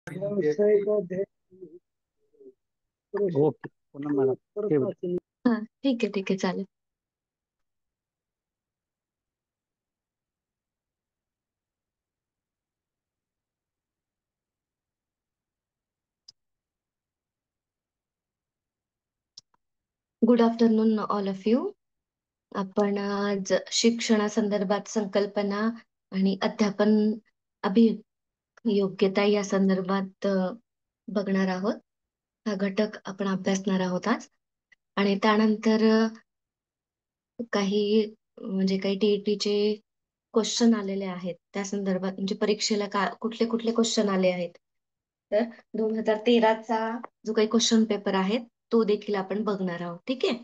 Okay Poonam madam हा ठीक आहे चालेल. Good afternoon all of you. आपण आज शिक्षणासंदर्भात संकल्पना आणि अध्यापन अभियोग्यता या संदर्भात बघणार आहोत. हा घटक आपण अभ्यासणार आहोत आज. आणि त्यानंतर काही काही टीईटीचे क्वेश्चन आलेले आहेत त्या संदर्भात, म्हणजे परीक्षेला कुठले कुठले क्वेश्चन आले आहेत. तर 2013चा जो काही क्वेश्चन पेपर आहे तो देखील आपण बघणार आहोत. ठीक आहे.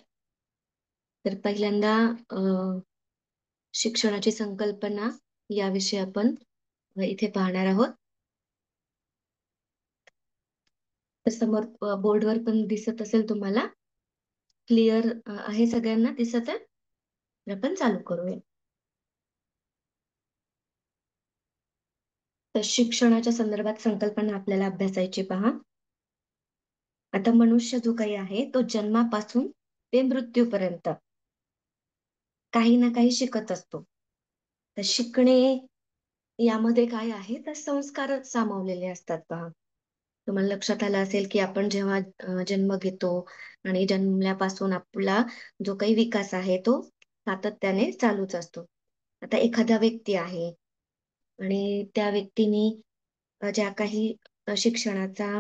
तर पहिल्यांदा शिक्षणाची संकल्पना याविषयी आपण इथे पाहणार आहोत. तर समोर बोर्डवर पण दिसत असेल तुम्हाला. क्लिअर आहे सगळ्यांना? दिसत आहे? तर आपण चालू करूया. तर शिक्षणाच्या संदर्भात संकल्पना आपल्याला अभ्यासायची पहा. आता मनुष्य जो काही आहे तो जन्मापासून ते मृत्यूपर्यंत काही ना काही शिकत असतो. तर शिकणे यामध्ये काय आहे, तर संस्कार सामावलेले असतात पहा. तुम्हाला लक्षात आलं असेल की आपण जेव्हा जन्म घेतो आणि जन्मल्यापासून आपला जो काही विकास आहे तो सातत्याने चालूच असतो. आता एखादा व्यक्ती आहे आणि त्या व्यक्तीने ज्या काही शिक्षणाचा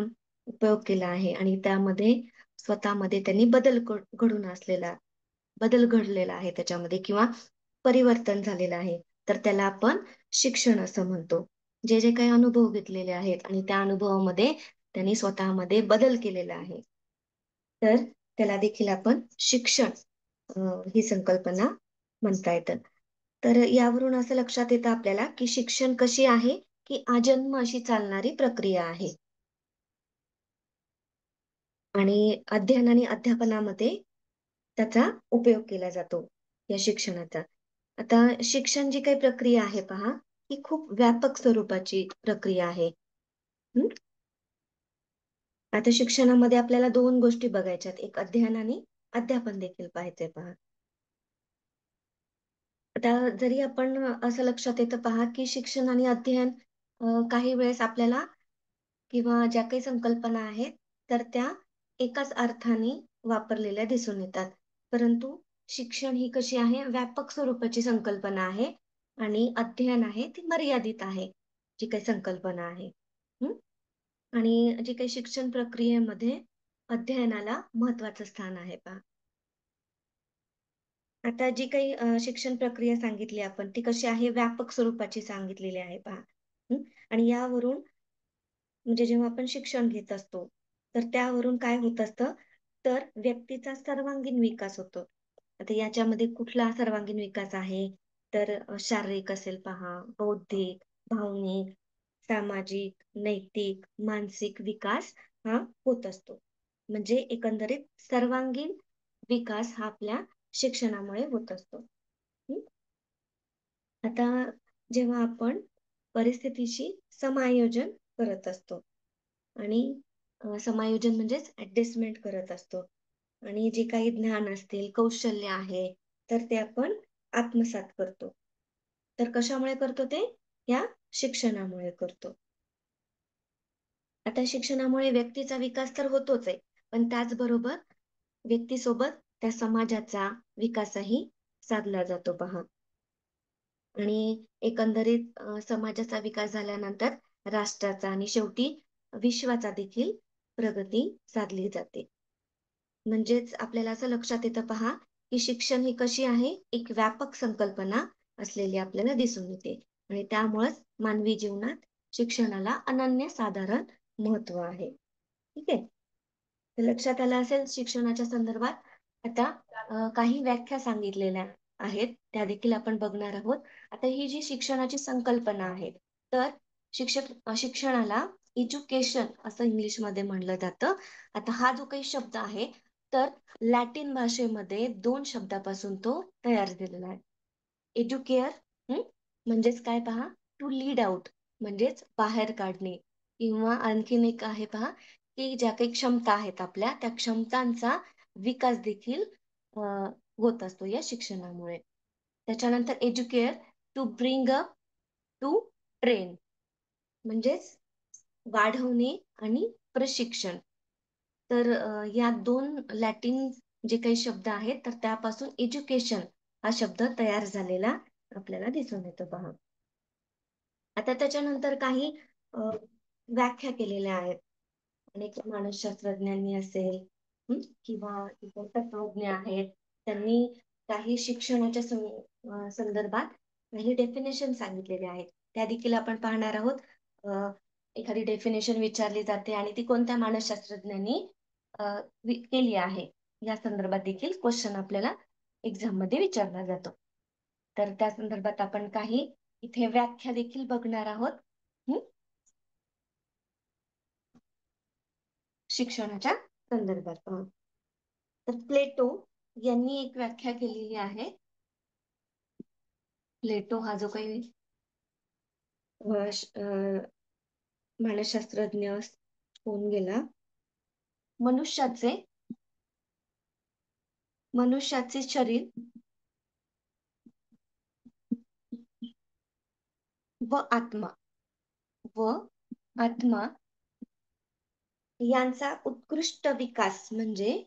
उपयोग केला आहे आणि त्यामध्ये स्वतःमध्ये त्यांनी बदल घडलेला आहे त्याच्यामध्ये, किंवा परिवर्तन झालेलं आहे, तर त्याला आपण शिक्षण असं म्हणतो. जे जे काही अनुभव घेतलेले आहेत आणि त्या अनुभवामध्ये त्यांनी स्वतःमध्ये बदल केलेला आहे, तर त्याला देखील आपण शिक्षण ही संकल्पना म्हणता येतं. तर यावरून असं लक्षात येतं आपल्याला की शिक्षण कशी आहे, की आजन्म अशी चालणारी प्रक्रिया आहे. आणि अध्ययन आणि अध्यापनामध्ये त्याचा उपयोग केला जातो या शिक्षणाचा. आता शिक्षण जी काही प्रक्रिया आहे पहा, ही खूप व्यापक स्वरूपाची प्रक्रिया आहे. आता शिक्षणामध्ये आपल्याला दोन गोष्टी बघायच्यात, एक अध्ययन आणि अध्यापन देखील पाहायचंय पहा. आता जरी आपण असं लक्षात येतं पहा की शिक्षण आणि अध्ययन काही वेळेस आपल्याला, किंवा ज्या काही संकल्पना आहेत तर त्या एकाच अर्थाने वापरलेल्या दिसून येतात. परंतु शिक्षण ही कशी आहे, व्यापक स्वरूपाची संकल्पना आहे आणि अध्ययन आहे ती मर्यादित आहे, जी काही संकल्पना आहे. आणि जी काही शिक्षण प्रक्रियेमध्ये अध्ययनाला महत्वाचं स्थान आहे पहा. आता जी काही शिक्षण प्रक्रिया सांगितली आपण ती कशी आहे, व्यापक स्वरूपाची सांगितलेली आहे पहा. आणि यावरून म्हणजे जेव्हा आपण शिक्षण घेत असतो तर त्यावरून काय होत असतं, तर व्यक्तीचा सर्वांगीण विकास होतो. आता याच्यामध्ये कुठला सर्वांगीण विकास आहे, तर शारीरिक असेल पहा, बौद्धिक, भावनिक, सामाजिक, नैतिक, मानसिक विकास हा होत असतो. म्हणजे एकंदरीत सर्वांगीण विकास हा आपल्या शिक्षणामुळे होत असतो. आता जेव्हा आपण परिस्थितीशी समायोजन करत असतो आणि समायोजन म्हणजेच ऍडजस्टमेंट करत असतो, आणि जे काही ज्ञान असतील, कौशल्य आहे, तर ते आपण आत्मसात करतो. तर कशामुळे करतो ते? या शिक्षणामुळे करतो. आता शिक्षणामुळे व्यक्तीचा विकास तर होतोच आहे, पण त्याचबरोबर व्यक्तीसोबत त्या समाजाचा विकासही साधला जातो पहा. आणि एकंदरीत समाजाचा विकास झाल्यानंतर राष्ट्राचा आणि शेवटी विश्वाचा देखील प्रगती साधली जाते. म्हणजेच आपल्याला असं लक्षात येतं पहा की शिक्षण ही कशी आहे, एक व्यापक संकल्पना असलेली आपल्याला दिसून येते आणि त्यामुळेच मानवी जीवनात शिक्षणाला अनन्यसाधारण महत्व आहे. ठीक आहे. तर लक्षात आलं असेल शिक्षणाच्या संदर्भात. आता काही व्याख्या सांगितलेल्या आहेत त्या देखील आपण बघणार आहोत. आता ही जी शिक्षणाची संकल्पना आहे, तर शिक्षणाला एज्युकेशन असं इंग्लिशमध्ये म्हणलं जातं. आता हा जो काही शब्द आहे तर लॅटिन भाषेमध्ये दोन शब्दापासून तो तयार झालेला आहे. एज्युकेअर म्हणजेच काय पहा, टू लीड आउट म्हणजेच बाहेर काढणे, किंवा आणखीन एक आहे पहा, की ज्या काही क्षमता आहेत आपल्या, त्या क्षमतांचा विकास देखील होत असतो या शिक्षणामुळे. त्याच्यानंतर educare, to bring up, to train, म्हणजेच वाढवणे आणि प्रशिक्षण. तर या दोन लॅटिन जे काही शब्द आहेत, तर त्यापासून एज्युकेशन हा शब्द तयार झालेला आपल्याला दिसून येतो पहा. आता त्याच्यानंतर काही व्याख्या केलेल्या आहेत. अनेक मानसशास्त्रज्ञांनी असेल, किंवा इतर तत्वज्ञ आहेत, त्यांनी काही शिक्षणाच्या संदर्भात काही डेफिनेशन सांगितलेले आहेत. त्या देखील आपण पाहणार आहोत. एखादी डेफिनेशन विचारली जाते आणि ती कोणत्या मानसशास्त्रज्ञांनी केली आहे, या संदर्भात देखील क्वेश्चन आपल्याला एक्झाम मध्ये विचारला जातो. तर त्या संदर्भात आपण काही इथे व्याख्या देखील बघणार आहोत. शिक्षणाच्या संदर्भात. तर प्लेटो यांनी एक व्याख्या केलेली आहे. प्लेटो हा जो काही मानसशास्त्रज्ञ होऊन गेला. मनुष्याचे शरीर व आत्मा यांचा उत्कृष्ट विकास म्हणजे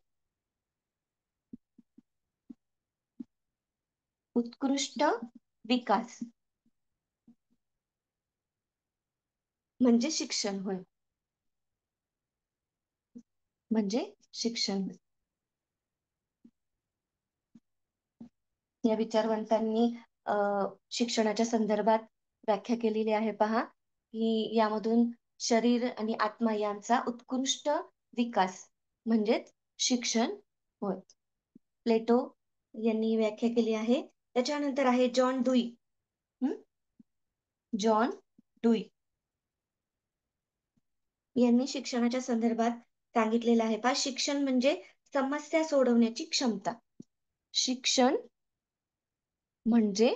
शिक्षण होय. म्हणजे शिक्षण. या विचारवंतांनी शिक्षणाच्या संदर्भात व्याख्या केलेली आहे पहा, की यामधून शरीर आणि आत्मा यांचा उत्कृष्ट विकास म्हणजेच शिक्षण होय. प्लेटो यांनी व्याख्या केली आहे. त्याच्यानंतर आहे जॉन डुई. जॉन डुई यांनी शिक्षणाच्या संदर्भात सांगितलेलं आहे पहा, शिक्षण म्हणजे समस्या सोडवण्याची क्षमता. शिक्षण म्हणजे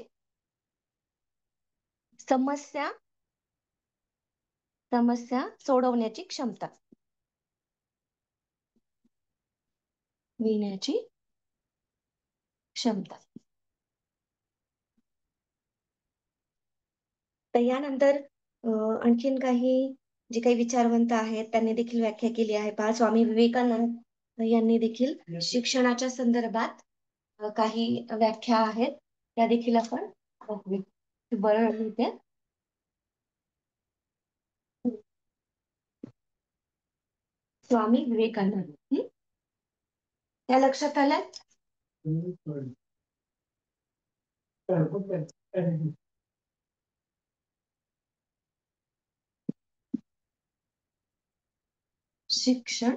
समस्या सोडवण्याची क्षमता, विण्याची क्षमता. तर यानंतर आणखीन काही जे काही विचारवंत आहेत, त्यांनी देखील व्याख्या केली आहे पहा. स्वामी विवेकानंद यांनी देखील शिक्षणाच्या संदर्भात काही व्याख्या आहेत, त्या देखील आपण बघूया. बरं लिहिते. स्वामी विवेकानंद, त्या लक्षात आलं. शिक्षण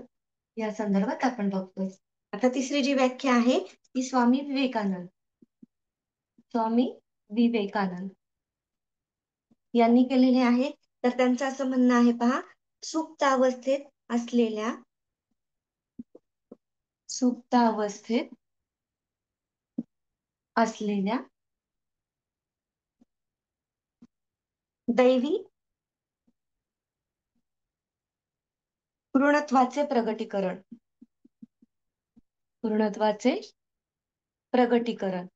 या संदर्भात आपण बघतोय. आता तिसरी जी व्याख्या आहे ती स्वामी विवेकानंद यांनी केलेली आहे. तर त्यांचं असं म्हणणं आहे पहा, सुप्तावस्थेत असलेल्या दैवी पूर्णत्वाचे प्रगटीकरण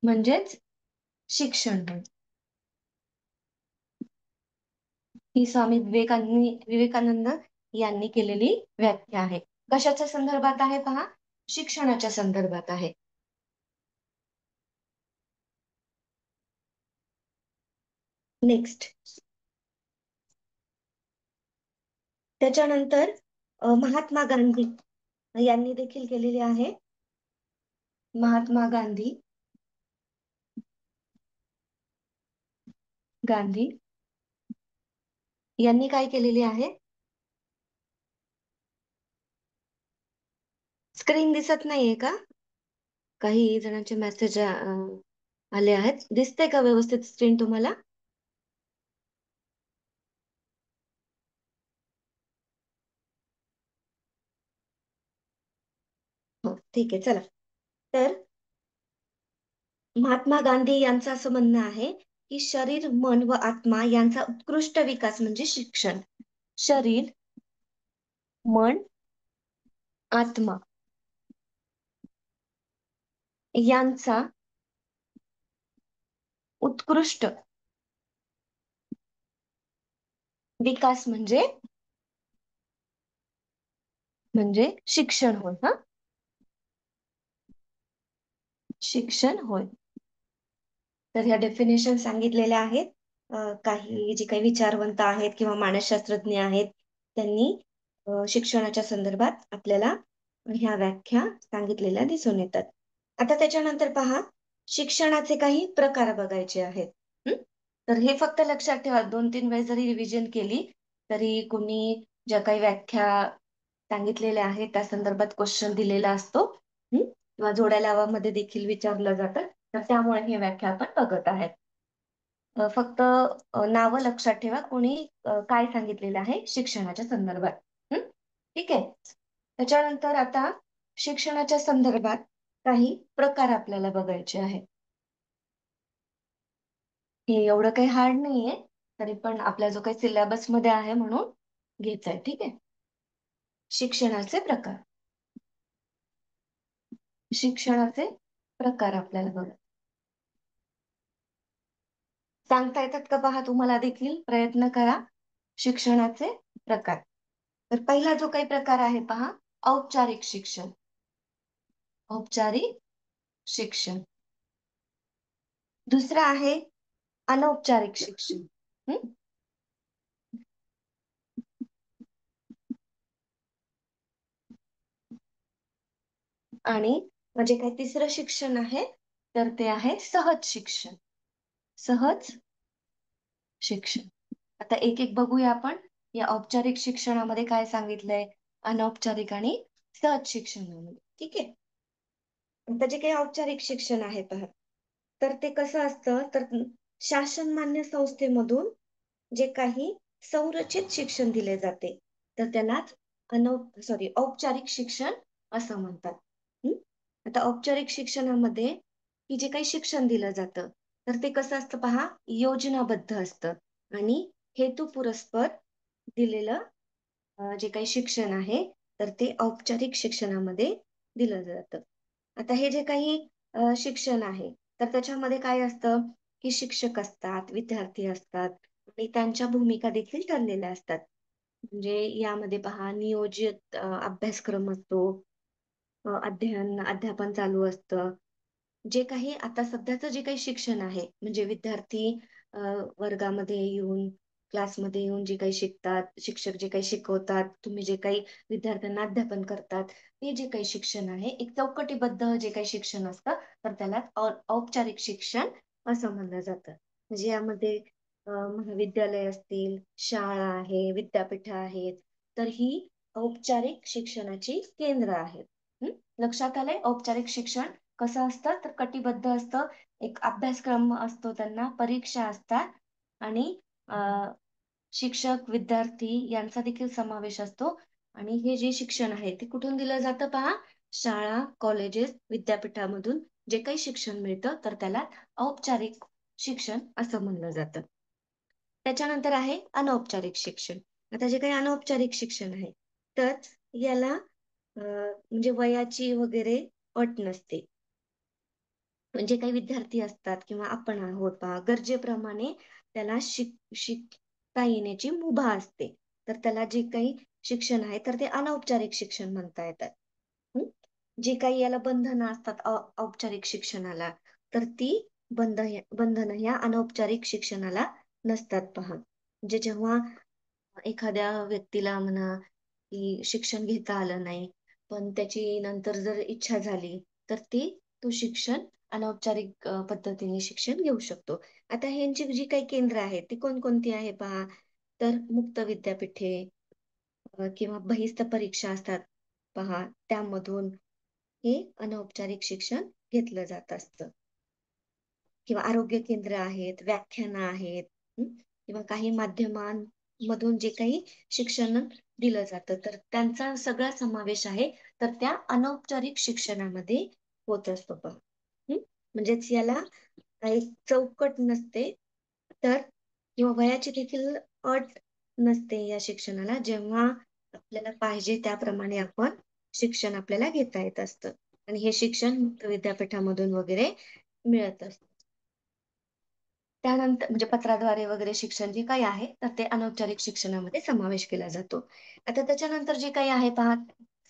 म्हणजेच शिक्षण. ही स्वामी विवेकानंद यांनी केलेली व्याख्या आहे. कशाच्या संदर्भात आहे पहा, शिक्षणाच्या संदर्भात आहे. नेक्स्ट. त्याच्यानंतर महात्मा गांधी यांनी देखील केलेली आहे. महात्मा गांधी यांनी काय केलेली आहे. स्क्रीन दिसत नाहीये का? काही जणांचे मेसेज आले आहेत. दिसते का व्यवस्थित स्क्रीन तुम्हाला? हो, ठीक आहे. चला, तर महात्मा गांधी यांचं असं म्हणणं आहे की शरीर, मन व आत्मा यांचा उत्कृष्ट विकास म्हणजे शिक्षण. शरीर, मन, आत्मा यांचा उत्कृष्ट विकास म्हणजे शिक्षण होय. हा, शिक्षण होय. तर ह्या डेफिनेशन सांगितलेल्या आहेत. काही जे काही विचारवंत आहेत किंवा मानसशास्त्रज्ञ आहेत त्यांनी शिक्षणाच्या संदर्भात आपल्याला ह्या व्याख्या सांगितलेल्या दिसून येतात. आता त्याच्यानंतर पहा, शिक्षणाचे काही प्रकार बघायचे आहेत. हं? तर हे फक्त लक्षात ठेवा, 2-3 वेळेस जरी रिव्हिजन केली तरी कोणी ज्या काही व्याख्या सांगितलेल्या आहेत त्या संदर्भात क्वेश्चन दिलेला असतो. किंवा जोड्या लावामध्ये देखील विचारलं जातं. तर त्यामुळे ही व्याख्या आपण बघत आहेत. फक्त नावं लक्षात ठेवा, कोणी काय सांगितलेलं आहे शिक्षणाच्या संदर्भात. ठीक आहे. त्याच्यानंतर आता शिक्षणाच्या संदर्भात काही प्रकार आपल्याला बघायचे आहेत. हे एवढं काही हार्ड नाहीये, तरी पण आपला जो काही सिलेबस मध्ये आहे म्हणून घ्यायचंय. ठीक आहे. शिक्षणाचे प्रकार. शिक्षणाचे प्रकार आपल्याला बघा सांगता येतात का पहा, तुम्हाला देखील प्रयत्न करा. शिक्षणाचे प्रकार. तर पहिला जो काही प्रकार आहे पहा, औपचारिक शिक्षण. औपचारिक शिक्षण. दुसरा आहे अनौपचारिक शिक्षण. हं? आणि म्हणजे काही तिसरं शिक्षण आहे तर ते आहे सहज शिक्षण. सहज शिक्षण. आता एक एक बघूया आपण. या औपचारिक शिक्षणामध्ये काय सांगितलंय, अनौपचारिक आणि सहज शिक्षणामध्ये. ठीक आहे. आता जे काही औपचारिक शिक्षण आहे पहा, तर ते कसं असतं, तर शासन मान्य संस्थेमधून जे काही संरचित शिक्षण दिले जाते तर त्यालाच औपचारिक शिक्षण असं म्हणतात. हं? आता औपचारिक शिक्षणामध्ये की जे काही शिक्षण दिलं जातं तर ते कसं असतं पहा, योजनाबद्ध असतं आणि हेतुपुरस्पर दिलेलं जे काही शिक्षण आहे तर ते औपचारिक शिक्षणामध्ये दिलं जातं. आता हे जे काही शिक्षण आहे तर त्याच्यामध्ये काय असतं की शिक्षक असतात, विद्यार्थी असतात आणि त्यांच्या भूमिका देखील ठरलेल्या असतात. म्हणजे यामध्ये पहा, नियोजित अभ्यासक्रम असतो, अध्यापन चालू असतं. जे काही आता सध्याचं जे काही शिक्षण आहे म्हणजे विद्यार्थी अ, वर्गामध्ये येऊन, क्लासमध्ये येऊन जे काही शिकतात, शिक्षक जे काही शिकवतात, तुम्ही जे काही विद्यार्थ्यांना अध्यापन करतात, ते जे काही शिक्षण आहे, एक चौकटीबद्ध जे काही शिक्षण असतं तर त्याला औपचारिक शिक्षण असं म्हणलं जातं. म्हणजे यामध्ये महाविद्यालय असतील, शाळा आहे, विद्यापीठ आहेत, तर ही औपचारिक शिक्षणाची केंद्र आहेत. हं? लक्षात आलंय? औपचारिक शिक्षण कसं असतं तर कटिबद्ध असतं, एक अभ्यासक्रम असतो, त्यांना परीक्षा असतात आणि अ, शिक्षक, विद्यार्थी यांचा देखील समावेश असतो. आणि हे जे शिक्षण आहे ते कुठून दिलं जातं पहा, शाळा, कॉलेजेस, विद्यापीठामधून जे काही शिक्षण मिळतं तर त्याला औपचारिक शिक्षण असं म्हणलं जातं. त्याच्यानंतर आहे अनौपचारिक शिक्षण. आता जे काही अनौपचारिक शिक्षण आहे तर याला म्हणजे वयाची वगैरे अट नसते. म्हणजे काही विद्यार्थी असतात किंवा आपण आहोत पहा, गरजेप्रमाणे त्याला शिकता येण्याची मुभा असते. तर त्याला जे काही शिक्षण आहे तर ते अनौपचारिक शिक्षण म्हणता येतात. हं? जे काही याला बंधनं असतात औपचारिक शिक्षणाला, तर ती बंधनं ह्या अनौपचारिक शिक्षणाला नसतात पहा. म्हणजे जेव्हा एखाद्या व्यक्तीला म्हणा की शिक्षण घेता आलं नाही, पण त्याची नंतर जर इच्छा झाली, तर तो शिक्षण अनौपचारिक पद्धतीने शिक्षण घेऊ शकतो. आता ह्यांची जी काही केंद्र आहेत, ती कोणकोणती आहे पहा, तर मुक्त विद्यापीठे किंवा बहिस्थ परीक्षा असतात पहा, त्यामधून हे अनौपचारिक शिक्षण घेतलं जात असतं. किंवा आरोग्य केंद्र आहेत, व्याख्यानं आहेत, किंवा काही माध्यमांमधून जे काही शिक्षण दिलं जातं, तर त्यांचा सगळा समावेश आहे, तर त्या अनौपचारिक शिक्षणामध्ये होत असतो पहा. म्हणजेच याला काही चौकट नसते. तर किंवा वयाची देखील अट नसते या शिक्षणाला. जेव्हा आपल्याला पाहिजे त्याप्रमाणे आपण शिक्षण आपल्याला घेता येत असतं आणि हे शिक्षण मुक्त विद्यापीठामधून वगैरे मिळत असतं. त्यानंतर म्हणजे पत्राद्वारे वगैरे शिक्षण जे काही आहे, तर ते अनौपचारिक शिक्षणामध्ये समावेश केला जातो. आता त्याच्यानंतर जे काही आहे पहा,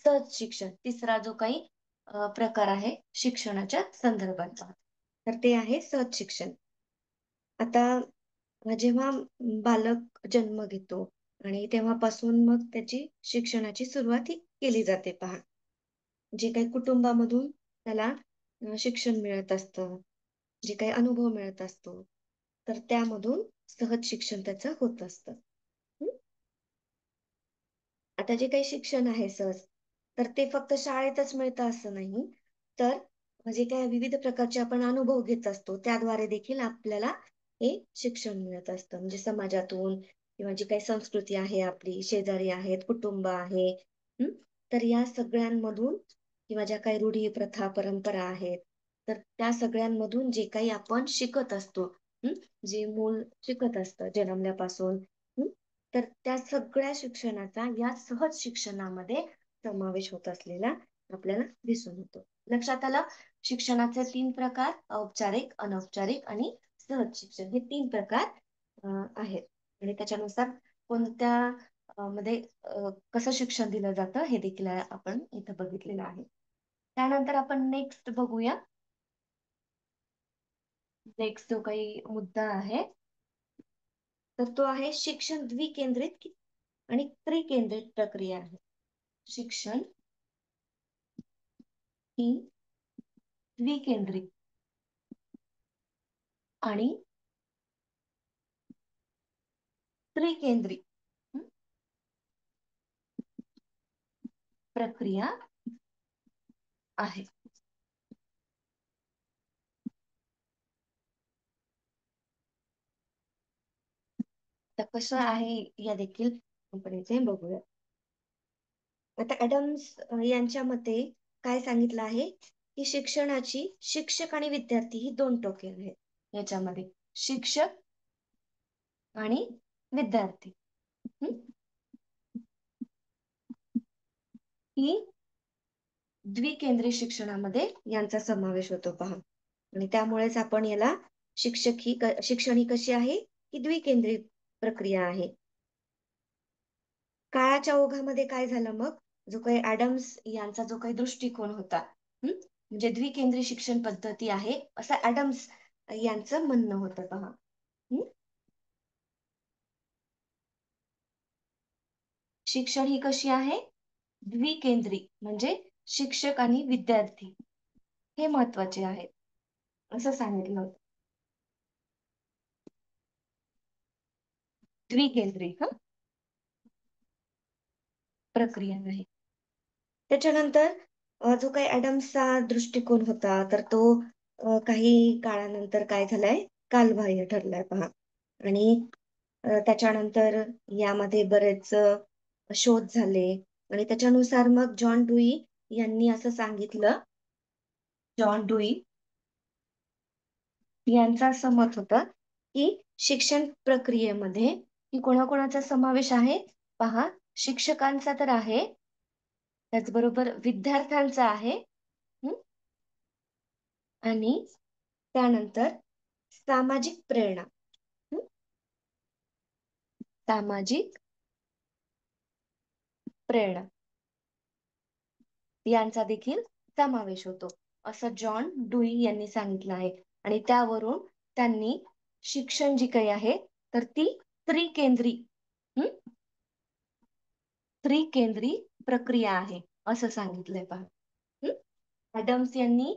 सहज शिक्षण. तिसरा जो काही प्रकार आहे शिक्षणाच्या संदर्भाचा, तर ते आहे सहज शिक्षण. आता जेव्हा बालक जन्म घेतो आणि तेव्हापासून मग त्याची शिक्षणाची सुरुवात ही केली जाते पहा. जे काही कुटुंबामधून त्याला शिक्षण मिळत असतं, जे काही अनुभव मिळत असतो, तर त्यामधून सहज शिक्षण त्याचं होत असतं. हं. आता जे काही शिक्षण आहे सहज, तर ते फक्त शाळेतच मिळतं असं नाही. तर जे काही विविध प्रकारचे आपण अनुभव घेत असतो, त्याद्वारे देखील आपल्याला हे शिक्षण मिळत असतं. म्हणजे समाजातून किंवा जी काही संस्कृती आहे आपली, शेजारी आहेत, कुटुंब आहे, हं. तर या सगळ्यांमधून किंवा ज्या काही रूढी, प्रथा, परंपरा आहेत, तर त्या सगळ्यांमधून जे काही आपण शिकत असतो, हं. जे मूल शिकत असतं जन्मल्यापासून, हं. तर त्या सगळ्या शिक्षणाचा या सहज शिक्षणामध्ये समावेश होत असलेला आपल्याला दिसून येतो. लक्षात आलं? शिक्षणाचे 3 प्रकार औपचारिक, अनौपचारिक आणि सहज शिक्षण हे 3 प्रकार आहेत. आणि त्याच्यानुसार कोणत्या मध्ये कसं शिक्षण दिलं जातं हे देखील आपण इथं बघितलेलं आहे. त्यानंतर आपण नेक्स्ट बघूया. नेक्स्ट जो काही मुद्दा आहे, तर तो आहे शिक्षण द्विकेंद्रित आणि त्रिकेंद्रित प्रक्रिया आहे. शिक्षण ही द्विकेंद्रित आणि त्रिकेंद्रित प्रक्रिया आहे. तर कसं आहे या देखील कंपनीचे बघूया. आता ॲडम्स यांच्या मते काय सांगितलं आहे, की शिक्षणाची शिक्षक आणि विद्यार्थी ही 2 टोके आहेत याच्यामध्ये. शिक्षक आणि विद्यार्थी. हं. ही द्विकेंद्रित शिक्षणामध्ये यांचा समावेश होतो पहा. आणि त्यामुळेच आपण याला शिक्षण ही कशी आहे, की द्विकेंद्रित प्रक्रिया आहे. काळाच्या ओघामध्ये काय झालं मग, जो काही ॲडम्स यांचा जो काही दृष्टिकोन होता, म्हणजे द्विकेंद्री शिक्षण पद्धती आहे, असं ॲडम्स यांचं म्हणणं होतं पहा. हं. शिक्षण ही कशी आहे? द्विकेंद्री म्हणजे शिक्षक आणि विद्यार्थी हे महत्वाचे आहे, असं सांगितलं होतं. द्विकेंद्री प्रक्रिया आहे. त्याच्यानंतर जो काही ॲडम्सचा दृष्टिकोन होता, तर तो काही काळानंतर काय झालाय, कालबाह्य ठरलाय पहा. आणि त्याच्यानंतर यामध्ये बरेच शोध झाले आणि त्याच्यानुसार मग जॉन डुई यांनी असं सांगितलं, जॉन डुई यांचं असं मत होतं, की शिक्षण प्रक्रियेमध्ये की कोणाकोणाचा समावेश आहे? पहा, शिक्षकांचा तर आहे, त्याचबरोबर विद्यार्थ्यांचा आहे, हं, आणि त्यानंतर सामाजिक प्रेरणा, हं, सामाजिक प्रेरणा यांचा देखील समावेश होतो, असं जॉन डुई यांनी सांगितलं आहे. आणि त्यावरून त्यांनी शिक्षण जी काही आहे, तर ती त्रिकेंद्री हं, त्रिकेंद्री प्रक्रिया आहे, असं सांगितलंय पहा. हं. ॲडम्स यांनी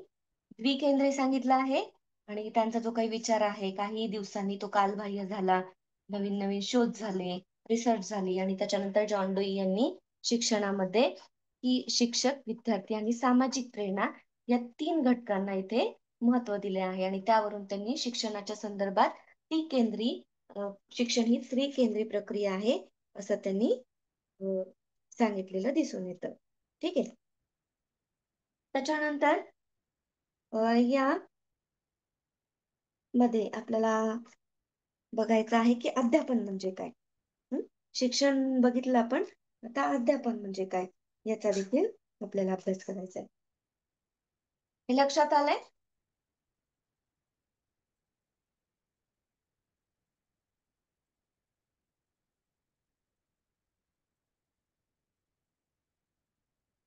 द्विकेंद्री सांगितलं आहे आणि त्यांचा जो काही विचार आहे, काही दिवसांनी तो कालबाह्य झाला. नवीन-नवीन शोध झाले, रिसर्च झाली आणि त्याच्यानंतर जॉन डुई यांनी शिक्षणामध्ये की शिक्षक, विद्यार्थी आणि सामाजिक प्रेरणा या 3 घटकांना इथे महत्त्व दिले आहे आणि त्यावरून त्यांनी शिक्षणाच्या संदर्भात त्रिकेंद्री शिक्षण ही त्रिकेंद्री प्रक्रिया आहे, असं त्यांनी अ, सांगितलेलं दिसून येतं. ठीक आहे. त्याच्यानंतर या मध्ये आपल्याला बघायचं आहे की अध्यापन म्हणजे काय. हं? शिक्षण बघितलं आपण, आता अध्यापन म्हणजे काय याचा देखील आपल्याला अभ्यास करायचा आहे. हे लक्षात आलंय?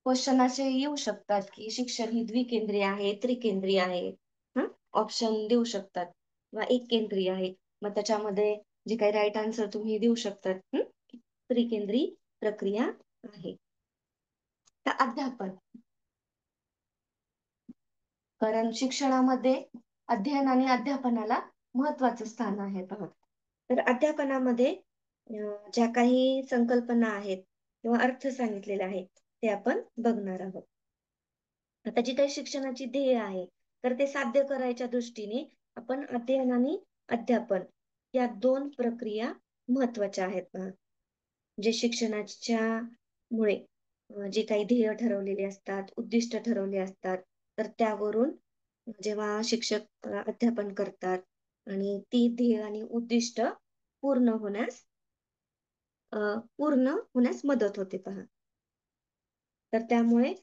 क्वेश्चन असे येऊ शकतात की शिक्षण ही द्विकेंद्रीय आहे, त्रिकेंद्रीय आहे. हं? ऑप्शन देऊ शकतात किंवा एक केंद्रीय आहे. मग त्याच्यामध्ये जे काही राईट आन्सर तुम्ही देऊ शकतात. त्रिकेंद्री प्रक्रिया आहे. तर अध्यापन, कारण शिक्षणामध्ये अध्ययन आणि अध्यापनाला महत्वाचं स्थान आहे पहा. तर अध्यापनामध्ये ज्या काही संकल्पना आहेत किंवा अर्थ सांगितलेले आहेत ते आपण बघणार आहोत. आता जी काही शिक्षणाची ध्येय आहे, तर ते साध्य करायच्या दृष्टीने आपण अध्ययन आणि अध्यापन या दोन प्रक्रिया महत्वाच्या आहेत पहा. जे शिक्षणाच्या मुळे जे काही ध्येय ठरवलेले असतात, उद्दिष्ट ठरवले असतात, तर त्यावरून जेव्हा शिक्षक अध्यापन करतात आणि ती ध्येय आणि उद्दिष्ट पूर्ण होण्यास पूर्ण होण्यास मदत होते पहा. तर त्यामुळे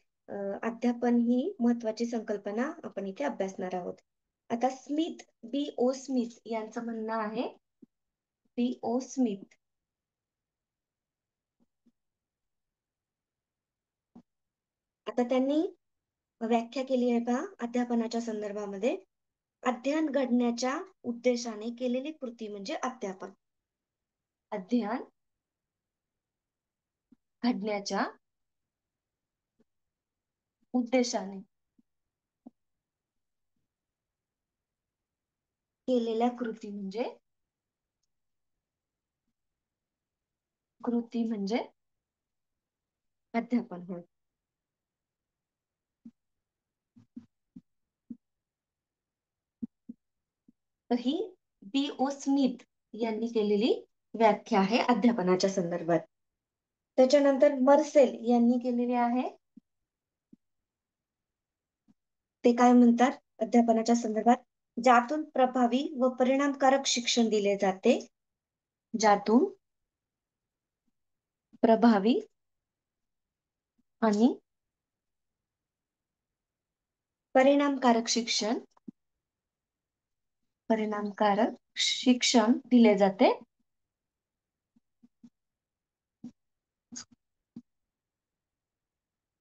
अध्यापन ही महत्वाची संकल्पना आपण इथे अभ्यासणार आहोत. आता स्मिथ, B.O. स्मिथ यांचं म्हणणं आहे, B.O. स्मिथ. आता त्यांनी व्याख्या केली आहे पहा अध्यापनाच्या संदर्भामध्ये. अध्ययन घडण्याच्या उद्देशाने केलेली कृती म्हणजे अध्यापन. अध्ययन घडण्याच्या उद्देशाने केलेल्या कृती म्हणजे अध्यापन होय. तर ही B.O. स्मिथ यांनी केलेली व्याख्या आहे अध्यापनाच्या संदर्भात. त्याच्यानंतर मर्सेल यांनी केलेली आहे, ते काय म्हणतात अध्यापनाच्या संदर्भात, ज्यातून प्रभावी व परिणामकारक शिक्षण दिले जाते. ज्यातून प्रभावी आणि परिणामकारक शिक्षण दिले जाते.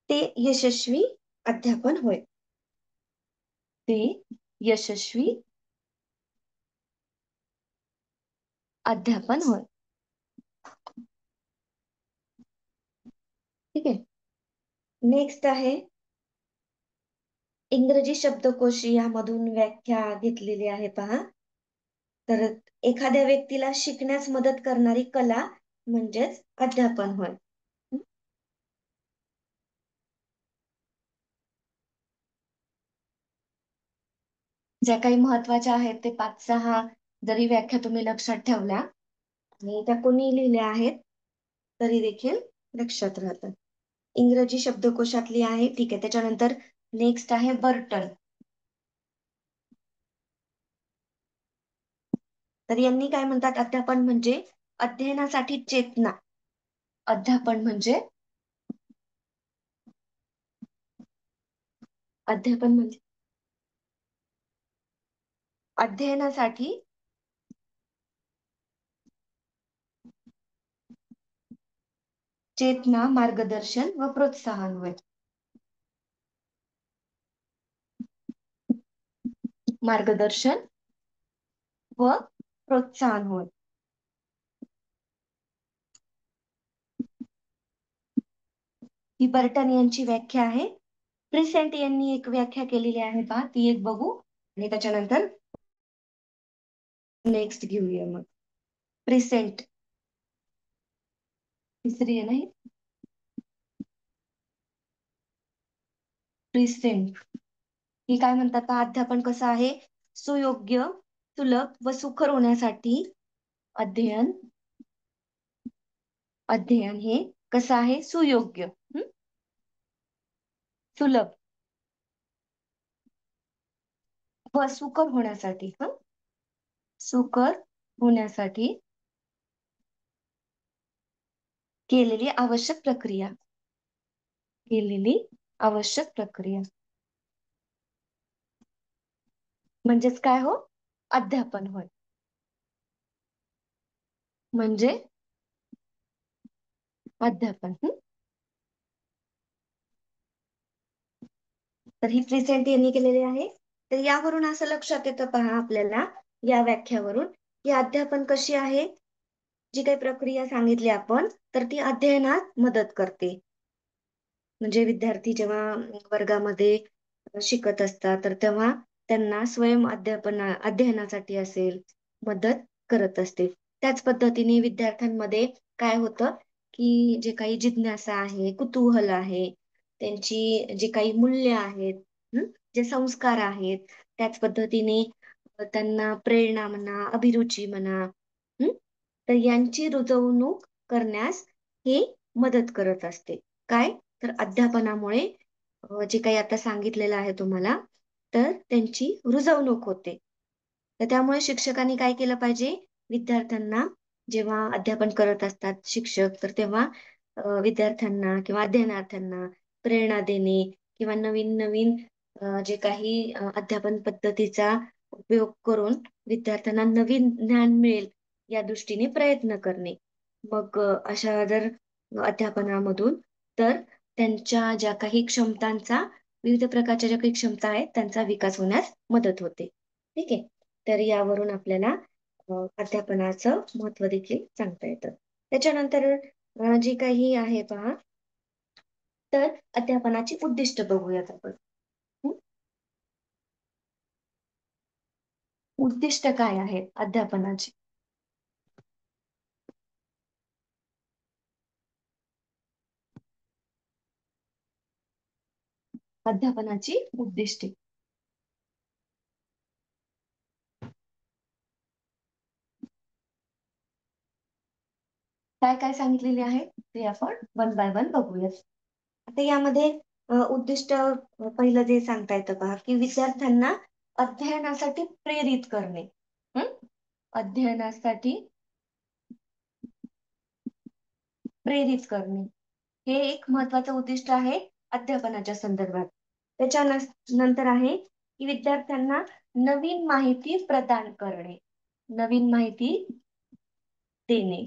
ते यशस्वी अध्यापन होय. ते यशस्वी अध्यापन होय. ठीक आहे. नेक्स्ट आहे इंग्रजी शब्दकोश यामधून व्याख्या घेतलेली आहे पहा. तर एखाद्या व्यक्तीला शिकण्यास मदत करणारी कला म्हणजेच अध्यापन होय. ज्या काही महत्वाच्या आहेत ते 5-6 जरी व्याख्या तुम्ही लक्षात ठेवल्या आणि त्या कोणी लिहिल्या आहेत तरी देखील लक्षात राहतात. इंग्रजी शब्दकोशातली आहे. ठीक आहे. त्याच्यानंतर नेक्स्ट आहे बर्टन. तर यांनी काय म्हणतात, अध्यापन म्हणजे अध्ययनासाठी चेतना. अध्यापन म्हणजे अध्ययनासाठी चेतना, मार्गदर्शन व प्रोत्साहन होय. मार्गदर्शन व प्रोत्साहन होय. ही बर्टन यांची व्याख्या आहे. प्रिसेंट यांनी एक व्याख्या केलेली आहे पहा, ती एक बघू आणि त्याच्यानंतर नेक्स्ट घेऊया मग. प्रिसेंट तिसरी आहे नाही, प्रिसेंट ही काय म्हणतात पहा, अध्यापन कसं आहे, सुयोग्य, सुलभ व सुखर होण्यासाठी अध्ययन हे कसं आहे, सुयोग्य, सुलभ व सुकर होण्यासाठी सुकर होण्यासाठी केलेली आवश्यक प्रक्रिया. केलेली आवश्यक प्रक्रिया म्हणजेच काय हो? अध्यापन होय. म्हणजे अध्यापन. तर ही प्रेझेंट यांनी केलेली आहे. तर यावरून असं लक्षात येतं पहा आपल्याला, या व्याख्यावरून, की अध्यापन कशी आहे, जी काही प्रक्रिया सांगितली आपण, तर ती अध्ययनात मदत करते. म्हणजे विद्यार्थी जेव्हा वर्गामध्ये शिकत असतात, तर तेव्हा त्यांना स्वयं अध्ययनासाठी असेल मदत करत असते. त्याच पद्धतीने विद्यार्थ्यांमध्ये काय होतं, की जे काही जिज्ञासा आहे, कुतूहल आहे, त्यांची जी काही मूल्य आहेत, जे संस्कार आहेत, त्याच पद्धतीने त्यांना प्रेरणा म्हणा, अभिरुची म्हणा, तर यांची रुजवणूक करण्यास हे मदत करत असते. काय? तर अध्यापनामुळे जे काही आता सांगितलेलं आहे तुम्हाला, तर त्यांची रुजवणूक होते. तर त्यामुळे शिक्षकांनी काय केलं पाहिजे? विद्यार्थ्यांना जेव्हा अध्यापन करत असतात शिक्षक, तर तेव्हा विद्यार्थ्यांना किंवा अध्ययनार्थ्यांना प्रेरणा देणे किंवा नवीन-नवीन जे काही अध्यापन पद्धतीचा उपयोग करून विद्यार्थ्यांना नवीन ज्ञान मिळेल, या दृष्टीने प्रयत्न करणे. मग अशा जर अध्यापनामधून तर त्यांच्या ज्या काही क्षमतांचा, विविध प्रकारच्या ज्या काही क्षमता आहेत, त्यांचा विकास होण्यास मदत होते. ठीक आहे. तर यावरून आपल्याला अध्यापनाचं महत्त्व देखील सांगता येतं. त्याच्यानंतर जे काही आहे पहा, तर अध्यापनाची उद्दिष्ट बघूयात आपण. हं? उद्दिष्ट काय आहेत अध्यापनाची? अध्यापनाची उद्दिष्टे. काय काय सांगितलेली आहेत ते आपण वन बाय वन बघूयात. आता यामध्ये उद्दिष्ट पहिलं जे सांगता येतं पहा, की विद्यार्थ्यांना अध्ययनासाठी प्रेरित करणे. हं? अध्ययनासाठी प्रेरित करणे. हे एक महत्वाचं उद्दिष्ट आहे अध्यापनाच्या संदर्भात. नंतर आहे, की विद्यार्थ्यांना नवीन माहिती प्रदान करणे. नवीन माहिती देणे.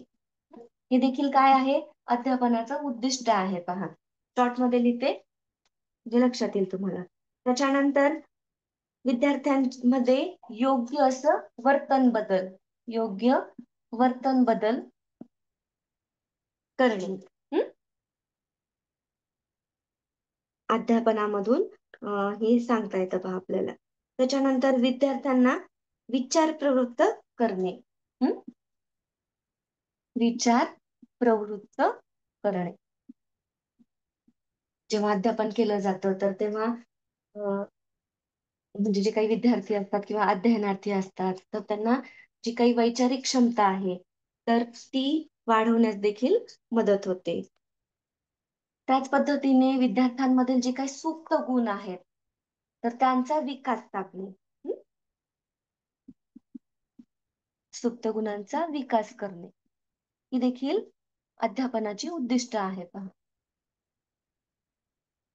हे देखील काय आहे? अध्यापनाचं उद्दिष्ट आहे पहा. शॉर्टमध्ये लिहिते, जे लक्षात येईल तुम्हाला. त्याच्यानंतर विद्यार्थ्यांमध्ये योग्य असं वर्तन बदल, योग्य वर्तन बदल करणे. हं? अध्यापनामधून हे सांगता येतं पहा आपल्याला. त्याच्यानंतर विद्यार्थ्यांना विचार प्रवृत्त करणे. हं? विचार प्रवृत्त करणे. जेव्हा अध्यापन केलं जातं, तर तेव्हा म्हणजे जे काही विद्यार्थी असतात किंवा अध्ययनार्थी असतात, तर त्यांना जी काही वैचारिक क्षमता आहे, तर ती वाढवण्यास देखील मदत होते. त्याच पद्धतीने विद्यार्थ्यांमधील जे काही सुप्त गुण आहेत, तर त्यांचा विकास साधणे. हं? सुप्त गुणांचा विकास करणे. ही देखील अध्यापनाची उद्दिष्ट आहे पहा.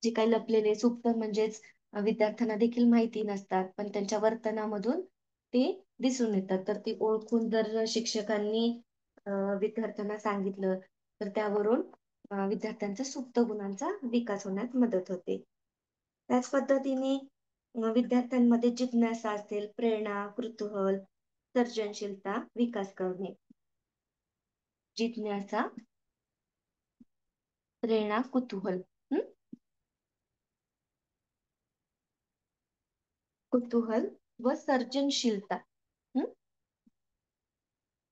जे काही लपलेले सुप्त म्हणजेच विद्यार्थ्यांना देखील माहिती नसतात, पण त्यांच्या वर्तनामधून ते दिसून येतात. तर ती ओळखून जर शिक्षकांनी विद्यार्थ्यांना सांगितलं, तर त्यावरून विद्यार्थ्यांचा सुप्त गुणांचा विकास होण्यास मदत होते. त्याच पद्धतीने विद्यार्थ्यांमध्ये जिज्ञासा असेल, प्रेरणा, कुतूहल, सर्जनशीलता विकास करणे. जिज्ञासा, प्रेरणा, कुतूहल. हं? कुतूहल व सर्जनशीलता. हं?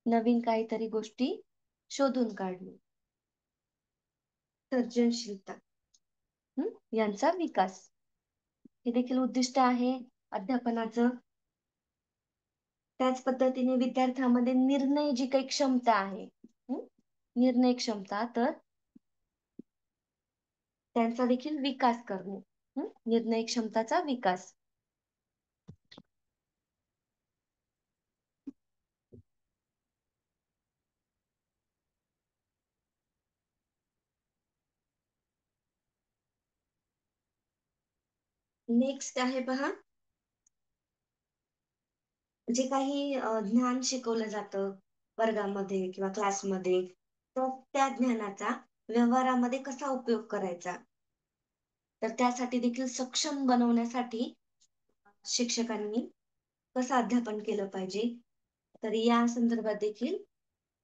नवीन काहीतरी गोष्टी शोधून काढणे. सर्जनशीलता, यांचा विकास. हे देखील उद्दिष्ट आहे अध्यापनाचं. त्याच पद्धतीने विद्यार्थ्यांमध्ये निर्णय जी काही क्षमता आहे, निर्णय क्षमता, तर त्यांचा देखील विकास करणे. निर्णय क्षमताचा विकास. नेक्स्ट आहे पहा, जे काही ज्ञान शिकवलं जातं वर्गामध्ये किंवा क्लासमध्ये, तर त्या ज्ञानाचा व्यवहारामध्ये कसा उपयोग करायचा, तर त्यासाठी देखील सक्षम बनवण्यासाठी शिक्षकांनी कसं अध्यापन केलं पाहिजे, तर या संदर्भात देखील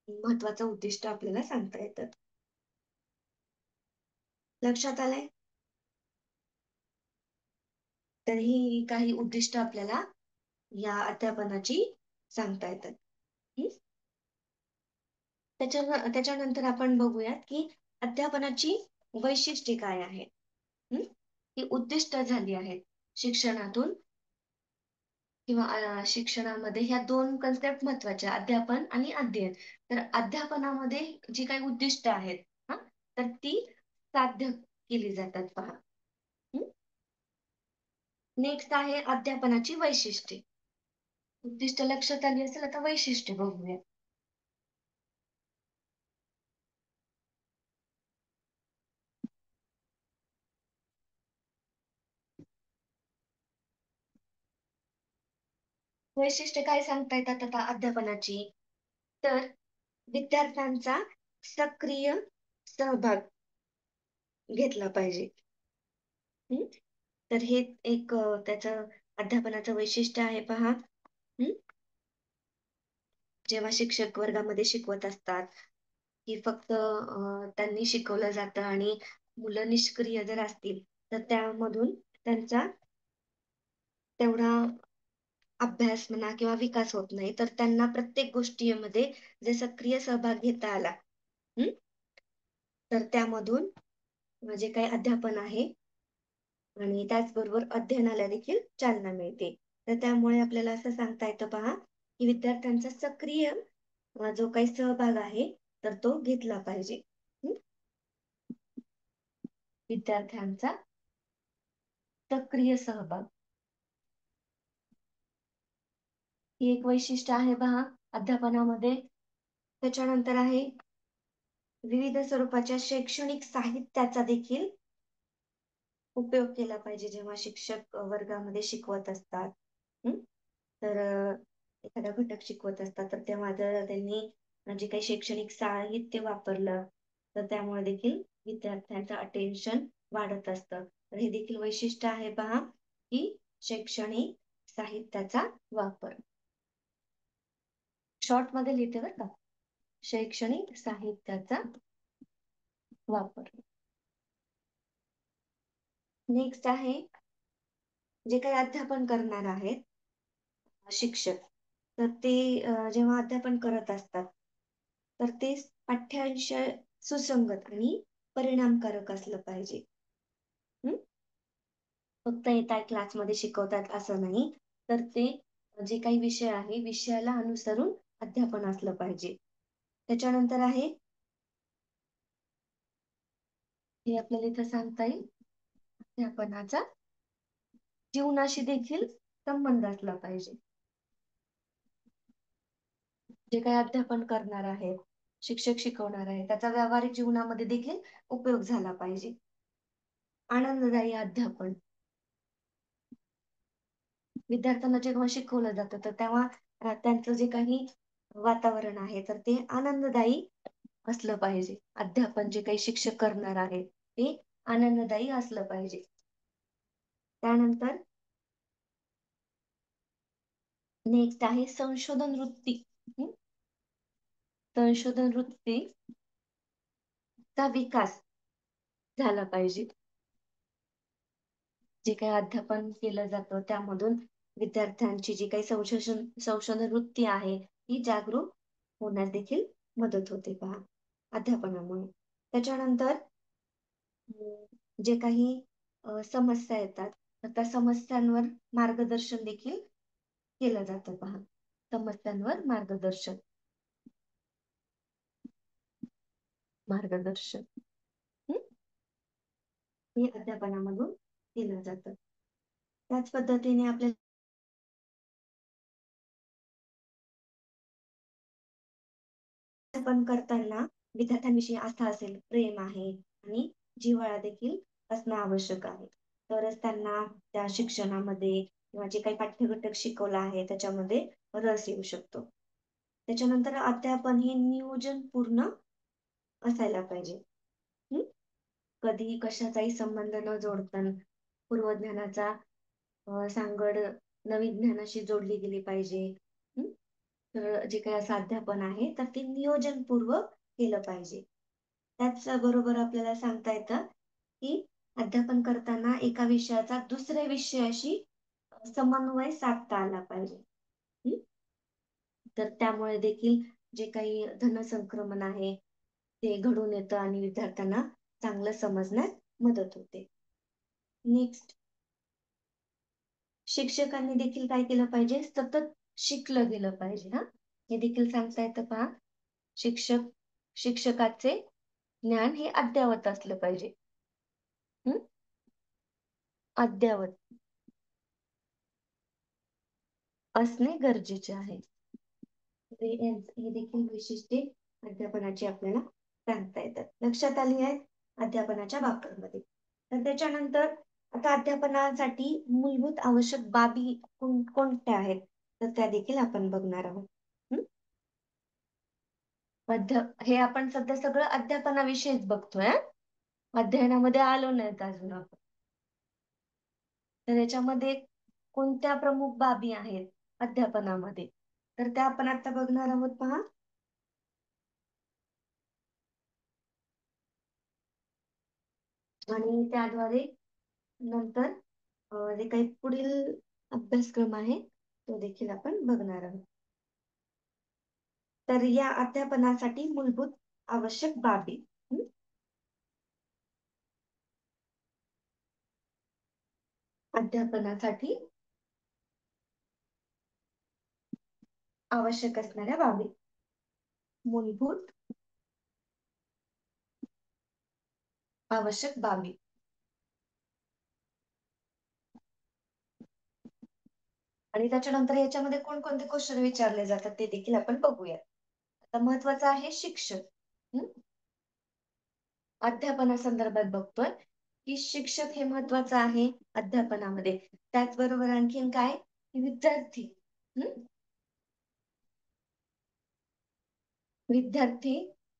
महत्वाचं उद्दिष्ट आपल्याला सांगता येतात. लक्षात आलंय? तर ही काही उद्दिष्ट आपल्याला या अध्यापनाची सांगता येतात. हं? त्याच्यानंतर आपण बघूयात, की अध्यापनाची वैशिष्ट्ये काय आहेत. हं? ही उद्दिष्ट झाली आहेत शिक्षणातून किंवा शिक्षणामध्ये ह्या 2 कन्सेप्ट महत्त्वाच्या, अध्यापन आणि अध्ययन. तर अध्यापनामध्ये जी काही उद्दिष्ट आहेत, हां, तर ती साध्य केली जातात पहा. हं. नेक्स्ट आहे अध्यापनाची वैशिष्ट्ये. उद्दिष्ट लक्षात आली असेल, आता वैशिष्ट्ये बघूया. वैशिष्ट्ये काय सांगता येतात आता अध्यापनाची? तर विद्यार्थ्यांचा सक्रिय सहभाग घेतला पाहिजे. हं. तर हे एक त्याचं अध्यापनाचं वैशिष्ट्य आहे पहा. हं. जेव्हा शिक्षक वर्गामध्ये शिकवत असतात, की फक्त त्यांनी शिकवलं जातं आणि मुलं निष्क्रिय जर असतील, तर त्यामधून त्यांचा तेवढा अभ्यास म्हणा किंवा विकास होत नाही. तर त्यांना प्रत्येक गोष्टीमध्ये जर सक्रिय सहभाग घेता आला, हं, तर त्यामधून जे काही अध्यापन आहे आणि त्याचबरोबर अध्ययनाला देखील चालना मिळते. तर त्यामुळे आपल्याला असं सांगता येतं पहा, की विद्यार्थ्यांचा सक्रिय जो काही सहभाग आहे, तर तो घेतला पाहिजे. हं. विद्यार्थ्यांचा सक्रिय सहभाग ही एक वैशिष्ट्य आहे पहा अध्यापनामध्ये. त्याच्यानंतर आहे विविध स्वरूपाच्या शैक्षणिक साहित्याचा देखील उपयोग केला पाहिजे जेव्हा शिक्षक वर्गामध्ये शिकवत असतात. हं. तर एखादा घटक शिकवत असतात, तर तेव्हा जर त्यांनी जे काही शैक्षणिक साहित्य वापरलं, तर त्यामुळे देखील विद्यार्थ्यांचं अटेन्शन वाढत असतं. तर हे देखील वैशिष्ट्य आहे पहा, की शैक्षणिक साहित्याचा वापर. शॉर्टमध्ये लिहिते बरं का. शैक्षणिक साहित्याचा वापर. नेक्स्ट आहे जे काही अध्यापन करणार आहेत शिक्षक, तर ते जेव्हा अध्यापन करत असतात, तर ते पाठ्यांश सुसंगत आणि परिणामकारक असलं पाहिजे. हं. फक्त येताय क्लासमध्ये शिकवतात असं नाही, तर ते जे काही विषय आहे, विषयाला अनुसरून अध्यापन असलं पाहिजे. त्याच्यानंतर आहे, हे आपल्याला इथं सांगता येईल, अध्यापनाचा जीवनाशी देखील संबंध असला पाहिजे. जे काही अध्यापन करणार आहे, शिक्षक शिकवणार आहे, त्याचा व्यावहारिक जीवनामध्ये देखील उपयोग झाला पाहिजे. आनंददायी अध्यापन. विद्यार्थ्यांना जेव्हा शिकवलं जातं, तर तेव्हा त्यांचं जे काही वातावरण आहे, तर ते आनंददायी असलं पाहिजे. अध्यापन जे काही शिक्षक करणार आहे, ते आनंददायी असलं पाहिजे. त्यानंतर नेक्स्ट आहे संशोधन वृत्ती. हं? संशोधन वृत्तीचा विकास झाला पाहिजे. जे काही अध्यापन केलं जातं, त्यामधून विद्यार्थ्यांची जी काही संशोधन वृत्ती आहे, ती जागरूक होण्यास देखील मदत होते पहा अध्यापनामुळे. त्याच्यानंतर जे काही समस्या येतात, तर त्या समस्यांवर मार्गदर्शन देखील केलं जातं पहा. समस्यांवर मार्गदर्शन हं? हे अध्यापनामधून केलं जातं. त्याच पद्धतीने आपल्याला अध्यापन करताना विद्यार्थ्यांविषयी आस्था असेल, प्रेम आहे आणि जिव्हाळा देखील असणं आवश्यक आहे. तरच त्यांना त्या शिक्षणामध्ये किंवा जे काही पाठ्यघटक शिकवला आहे त्याच्यामध्ये रस येऊ शकतो. त्याच्यानंतर अध्यापन हे नियोजनपूर्ण असायला पाहिजे. हं? कधीही कशाचाही संबंध न जोडता पूर्वज्ञानाचा सांगड नवीन ज्ञानाशी जोडली गेली पाहिजे. हं? तर जे काही असं अध्यापन आहे तर ते नियोजनपूर्वक केलं पाहिजे. त्याच बरोबर आपल्याला सांगता येतं की अध्यापन करताना एका विषयाचा दुसऱ्या विषयाशी समन्वय साधता आला पाहिजे. हं? तर त्यामुळे देखील जे काही धनसंक्रमण आहे ते घडून येतं आणि विद्यार्थ्यांना चांगलं समजण्यास मदत होते. नेक्स्ट, शिक्षकांनी देखील काय केलं पाहिजे, सतत शिकलं गेलं पाहिजे. हे देखील सांगता येतं पहा. शिक्षकाचे ज्ञान हे अद्ययावत असलं पाहिजे. हं? अद्ययावत असणे गरजेचे आहे. हे देखील वैशिष्ट्ये अध्यापनाची आपल्याला सांगता येतात. लक्षात आली आहेत अध्यापनाच्या बाबतीमध्ये. तर त्याच्यानंतर आता अध्यापनासाठी मूलभूत आवश्यक बाबी कोणत्या आहेत तर त्या देखील आपण बघणार आहोत. हं? हे आपण सध्या सगळं अध्यापनाविषयीच बघतोय. अध्ययनामध्ये आलो नाहीत अजून आपण. तर याच्यामध्ये कोणत्या प्रमुख बाबी आहेत अध्यापनामध्ये तर त्या आपण आता बघणार आहोत पहा. आणि त्याद्वारे नंतर जे काही पुढील अभ्यासक्रम आहे तो देखील आपण बघणार आहोत. तर या अध्यापनासाठी मूलभूत आवश्यक बाबी. अध्यापनासाठी आवश्यक असणाऱ्या बाबी. मूलभूत आवश्यक बाबी. आणि त्याच्यानंतर याच्यामध्ये कोणकोणते क्वेश्चन विचारले जातात ते देखील आपण बघूया. आता महत्वाचं आहे शिक्षक. अध्यापनासंदर्भात बघतोय की शिक्षक हे महत्वाचं आहे अध्यापनामध्ये. त्याचबरोबर आणखीन काय, विद्यार्थी. विद्यार्थी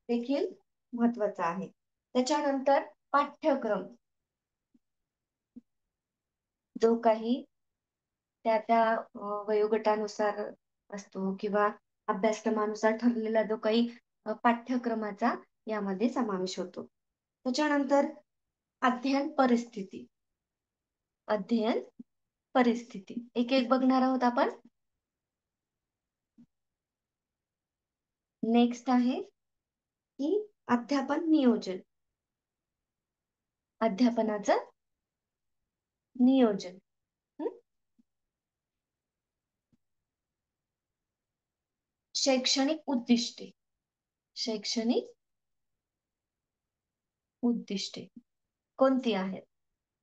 देखील महत्वाचा आहे. त्याच्यानंतर पाठ्यक्रम जो काही त्या त्या वयोगटानुसार असतो किंवा अभ्यासक्रमानुसार ठरलेला जो काही पाठ्यक्रमाचा यामध्ये समावेश होतो. त्याच्यानंतर अध्ययन परिस्थिती. अध्ययन परिस्थिती एक एक बघणार आहोत आपण. नेक्स्ट आहे की अध्यापन नियोजन. अध्यापनाचं नियोजन. शैक्षणिक उद्दिष्टे. शैक्षणिक उद्दिष्टे कोणती आहेत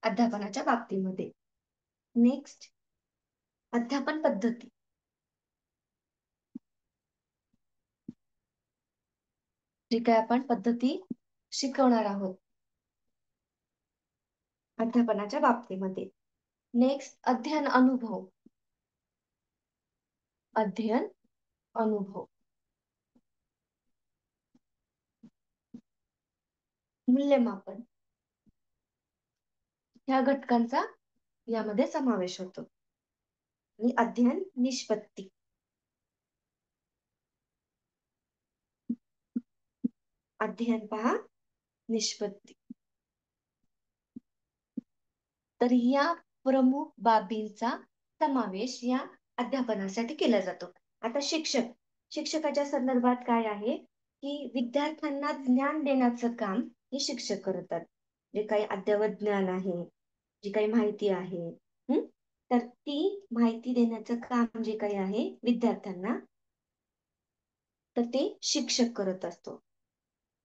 अध्यापनाच्या बाबतीमध्ये. नेक्स्ट, अध्यापन पद्धती. जी काय आपण पद्धती शिकवणार आहोत अध्यापनाच्या बाबतीमध्ये. नेक्स्ट, अध्ययन अनुभव. अध्ययन अनुभव. मूल्यमापन ह्या घटकांचा यामध्ये समावेश होतो. आणि अध्ययन निष्पत्ती. अध्ययन पहा निष्पत्ती. तर या प्रमुख बाबींचा समावेश या अध्यापनासाठी केला जातो. आता शिक्षकाच्या संदर्भात काय आहे की विद्यार्थ्यांना ज्ञान देण्याचं काम हे शिक्षक करतात. जे काही अद्ययावत ज्ञान आहे, जी काही माहिती आहे, तर ती माहिती देण्याचं काम जे काही आहे विद्यार्थ्यांना तर ते शिक्षक करत असतो.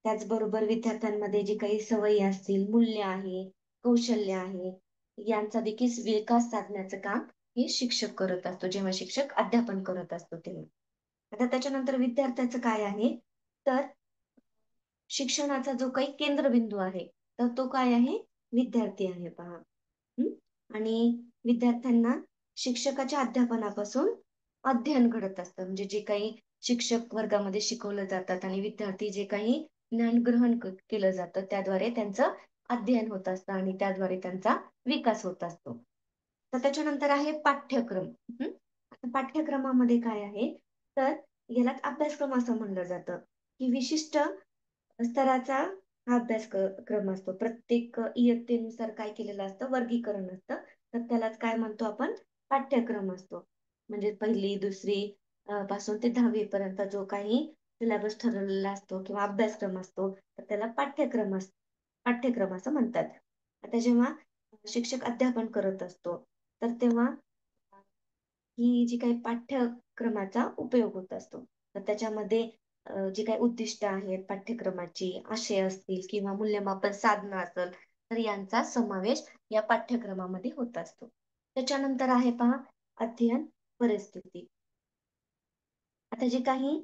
त्याचबरोबर विद्यार्थ्यांमध्ये जे काही सवयी असतील, मूल्य आहे, कौशल्य आहे, यांचा देखील विकास साधण्याचं काम हे शिक्षक करत असतो जेव्हा शिक्षक अध्यापन करत असतो तेव्हा. आता त्याच्यानंतर विद्यार्थ्याचं काय आहे तर शिक्षणाचा जो काही केंद्रबिंदू आहे तर तो काय आहे, विद्यार्थी आहे पहा. आणि विद्यार्थ्यांना शिक्षकाच्या अध्यापनापासून अध्ययन घडत असतं. म्हणजे जे काही शिक्षक वर्गामध्ये शिकवलं जातात आणि विद्यार्थी जे काही ज्ञान ग्रहण केलं जातं त्याद्वारे त्यांचं अध्ययन होत असतं आणि त्याद्वारे त्यांचा विकास होत असतो. तर त्याच्यानंतर आहे पाठ्यक्रम. हं? आता पाठ्यक्रमामध्ये काय आहे, तर यालाच अभ्यासक्रम असं म्हणलं जातं, की विशिष्ट स्तराचा हा क्रम असतो. प्रत्येक इयत्तेनुसार काय केलेलं असतं, वर्गीकरण असतं. तर त्यालाच काय म्हणतो आपण, पाठ्यक्रम असतो. म्हणजे 1ली, 2री पासून ते 10वी पर्यंत जो काही सिलेबस ठरवलेला असतो किंवा अभ्यासक्रम असतो, तर त्याला पाठ्यक्रम असं म्हणतात. आता जेव्हा शिक्षक अध्यापन करत असतो, तर तेव्हा ही जी काही पाठ्यक्रमाचा उपयोग होत असतो. तर त्याच्यामध्ये जी काही उद्दिष्ट आहेत पाठ्यक्रमाची, आशय असतील किंवा मूल्यमापन साधनं असेल, तर यांचा समावेश या पाठ्यक्रमामध्ये होत असतो. त्याच्यानंतर आहे पहा अध्ययन परिस्थिती. आता जी काही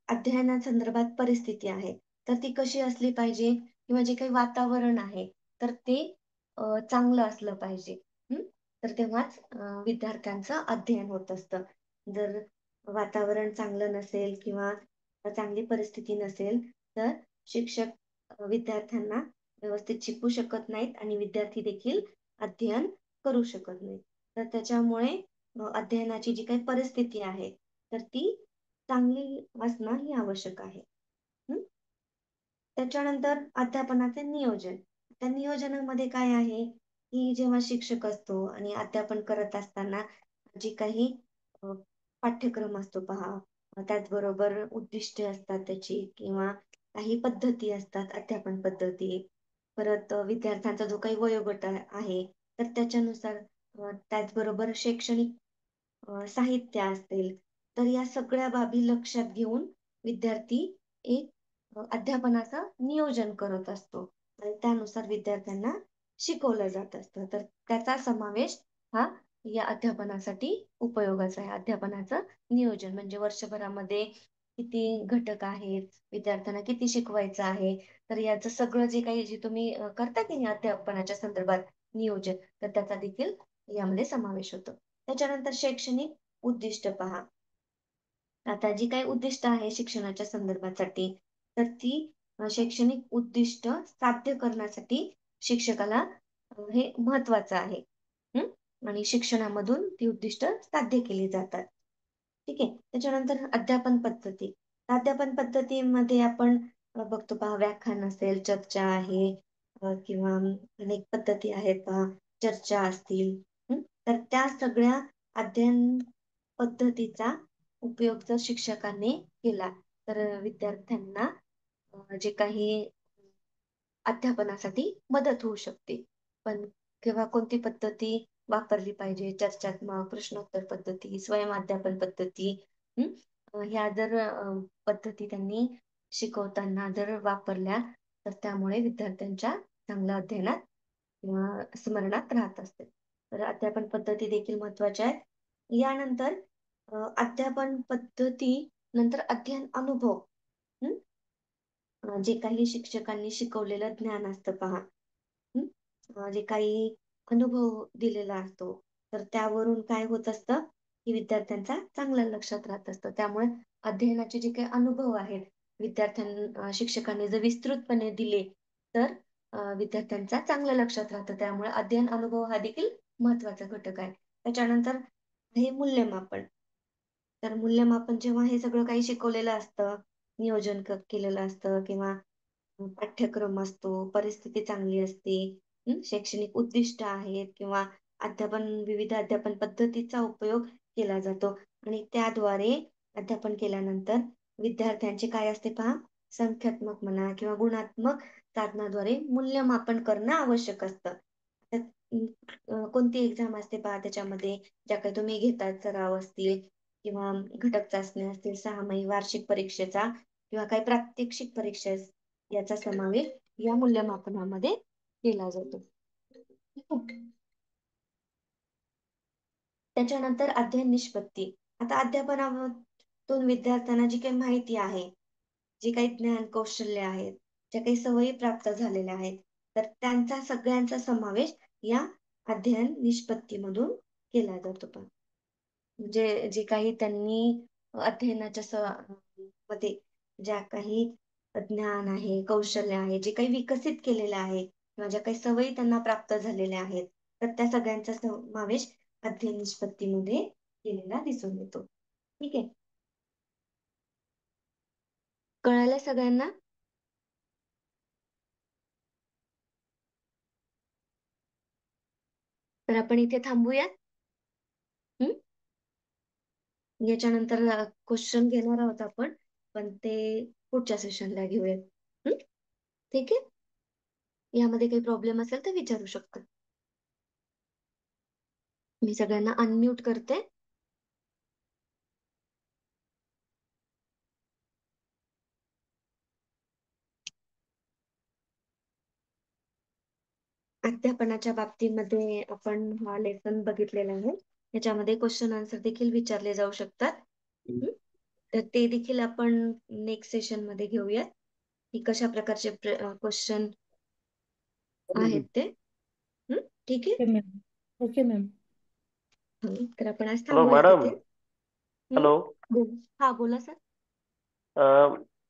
अध्ययनासंदर्भात परिस्थिती आहे, तर ती कशी असली पाहिजे किंवा जे काही वातावरण आहे, तर ते चांगलं असलं पाहिजे. हं. तर तेव्हाच विद्यार्थ्यांचं अध्ययन होत असतं. जर वातावरण चांगलं नसेल किंवा चांगली परिस्थिती नसेल, तर शिक्षक विद्यार्थ्यांना व्यवस्थित शिकवू शकत नाहीत आणि विद्यार्थी देखील अध्ययन करू शकत नाहीत. तर त्याच्यामुळे अध्ययनाची जी काही परिस्थिती आहे, तर ती चांगली असणं ही आवश्यक आहे. हं. त्याच्यानंतर अध्यापनाचे नियोजन. त्या नियोजनामध्ये काय आहे, की जेव्हा शिक्षक असतो आणि अध्यापन करत असताना जी काही अ, पाठ्यक्रम असतो पहा, त्याचबरोबर उद्दिष्टे असतात त्याची किंवा काही पद्धती असतात, अध्यापन पद्धती. परत विद्यार्थ्यांचा जो काही वयोगट आहे, तर त्याच्यानुसार त्याचबरोबर शैक्षणिक साहित्य असेल, तर या सगळ्या बाबी लक्षात घेऊन विद्यार्थी एक अध्यापनाचं नियोजन करत असतो आणि त्यानुसार विद्यार्थ्यांना शिकवलं जात असतं. तर त्याचा समावेश हा या अध्यापनासाठी उपयोगाचा आहे. अध्यापनाचं नियोजन म्हणजे वर्षभरामध्ये किती घटक आहेत, विद्यार्थ्यांना किती शिकवायचं आहे, तर याचं सगळं जे काही जे तुम्ही करता की नाही अध्यापनाच्या संदर्भात नियोजन, तर त्याचा देखील यामध्ये समावेश होतो. त्याच्यानंतर शैक्षणिक उद्दिष्ट पहा. आता जी काही उद्दिष्ट आहे शिक्षणाच्या संदर्भासाठी, तर ती शैक्षणिक उद्दिष्ट साध्य करण्यासाठी शिक्षकाला हे महत्वाचं आहे. हं. आणि शिक्षणामधून ती उद्दिष्ट साध्य केली जातात. ठीक आहे. त्याच्यानंतर अध्यापन पद्धती. अध्यापन पद्धतीमध्ये आपण बघतो पहा व्याख्यान असेल, चर्चा आहे किंवा अनेक पद्धती आहेत पहा, चर्चा असतील. हं. तर त्या सगळ्या अध्ययन पद्धतीचा उपयोग जर शिक्षकांनी केला, तर विद्यार्थ्यांना जे काही अध्यापनासाठी मदत होऊ शकते. पण केव्हा कोणती पद्धती वापरली पाहिजे? चर्चात्मक, प्रश्नोत्तर पद्धती, स्वयं अध्यापन पद्धती हं. ह्या जर पद्धती त्यांनी शिकवताना जर वापरल्या, तर त्यामुळे विद्यार्थ्यांच्या चांगल्या अध्ययनात किंवा स्मरणात राहत असते. तर अध्यापन पद्धती देखील महत्त्वाच्या आहेत. यानंतर अध्यापन पद्धती नंतर अध्ययन अनुभव. हं. जे काही शिक्षकांनी शिकवलेलं ज्ञान असतं पहा. हं. जे काही अनुभव दिलेला असतो, तर त्यावरून काय होत असतं, की विद्यार्थ्यांचा चांगल्या लक्षात राहत असतं. त्यामुळे अध्ययनाचे जे काही अनुभव आहेत, शिक्षकांनी जर विस्तृतपणे दिले, तर विद्यार्थ्यांचा चांगल्या लक्षात राहतं. त्यामुळे अध्ययन अनुभव हा देखील महत्त्वाचा घटक आहे. त्याच्यानंतर हे मूल्यमापन. तर मूल्यमापन जेव्हा हे सगळं काही शिकवलेलं असतं, नियोजन केलेलं असतं किंवा पाठ्यक्रम असतो, परिस्थिती चांगली असते, शैक्षणिक उद्दिष्ट आहेत किंवा विविध अध्यापन पद्धतीचा उपयोग केला जातो आणि त्याद्वारे अध्यापन केल्यानंतर विद्यार्थ्यांचे काय असते पहा, संख्यात्मक म्हणा किंवा गुणात्मक साधनाद्वारे मूल्यमापन करणं आवश्यक असतं. त्यात कोणती एक्झाम असते पहा त्याच्यामध्ये, ज्या काही तुम्ही घेतात सराव असतील किंवा घटक चाचण्या असतील, 6माही वार्षिक परीक्षेचा किंवा काही प्रात्यक्षिक परीक्षा याचा समावेश या मूल्यमापनामध्ये केला जातो. त्याच्यानंतर अध्ययन निष्पत्ती. आता अध्यापनातून विद्यार्थ्यांना जी काही माहिती आहे, जे काही ज्ञान कौशल्य आहेत, ज्या काही सवयी प्राप्त झालेल्या आहेत, तर त्यांचा सगळ्यांचा समावेश या अध्ययन निष्पत्तीमधून केला जातो पण म्हणजे जे काही त्यांनी अध्ययनाच्या मध्ये ज्या काही ज्ञान आहे, कौशल्य आहे, जे काही विकसित केलेलं आहे किंवा ज्या काही सवयी त्यांना प्राप्त झालेल्या आहेत, तर त्या सगळ्यांचा समावेश अध्ययन निष्पत्तीमध्ये केलेला दिसून येतो. ठीक आहे. कळालं सगळ्यांना? तर आपण इथे थांबूयात. हम्म. याच्यानंतर क्वेश्चन घेणार आहोत आपण, पण ते पुढच्या सेशनला घेऊयात. हम्म. ठीक आहे. यामध्ये काही प्रॉब्लेम असेल तर विचारू शकता. मी सगळ्यांना अनम्यूट करते. अध्यापनाच्या बाबतीमध्ये आपण हा लेसन बघितलेला आहे. याच्यामध्ये क्वेश्चन आन्सर देखील विचारले जाऊ शकतात. हम्म. तर ते देखील आपण नेक्स्ट सेशन मध्ये घेऊयात की कशा प्रकारचे क्वेश्चन आहेत ते. ठीक आहे. Okay ma'am. Okay ma'am. तर आपण आज हॅलो थांबूयात मॅडम. इथे. हॅलो. हा बोला सर.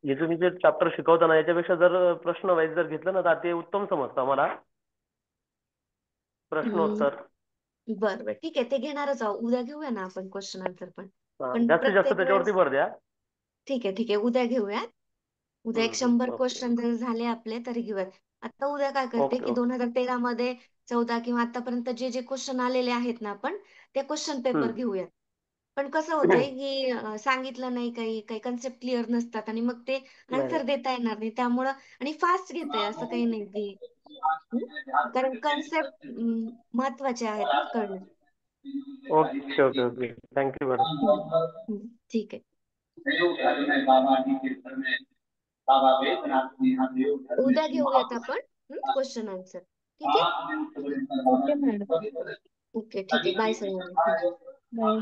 हे तुम्ही जे चॅप्टर शिकवताना याच्यापेक्षा जर प्रश्न वाईज जर घेतलं ना तर ते उत्तम समजतं आम्हाला. प्रश्नोत्तर बरं बरं ठीक आहे, ते घेणारच आहोत. उद्या घेऊया ना आपण क्वेश्चन आन्सर पण जास्तीत जास्त प्रत्येक त्याच्यावरती वेळेस भर द्या. ठीक आहे ठीक आहे, उद्या घेऊयात. उद्या एक 100 ओके. क्वेश्चन जर झाले आपले तरी घेऊयात. आता उद्या काय करते ओके की ओके. 2013 मध्ये 14 किंवा आतापर्यंत जे जे क्वेश्चन आलेले आहेत ना आपण ते क्वेश्चन पेपर घेऊयात. पण कसं होतंय की सांगितलं नाही, काही काही कन्सेप्ट क्लिअर नसतात आणि मग ते नाही. आन्सर देता येणार नाही त्यामुळं. आणि फास्ट घेतंय असं काही नाही की हं? कारण कन्सेप्ट महत्वाचे आहेत ना कळणं. Okay okay okay. थँक्यू हं, मॅडम. हं. ठीक आहे. उद्या घेऊयात आपण क्वेश्चन आन्सर. ठीक आहे. Okay madam. ओके ठीक आहे. बाय सगळ्यांना. बाय.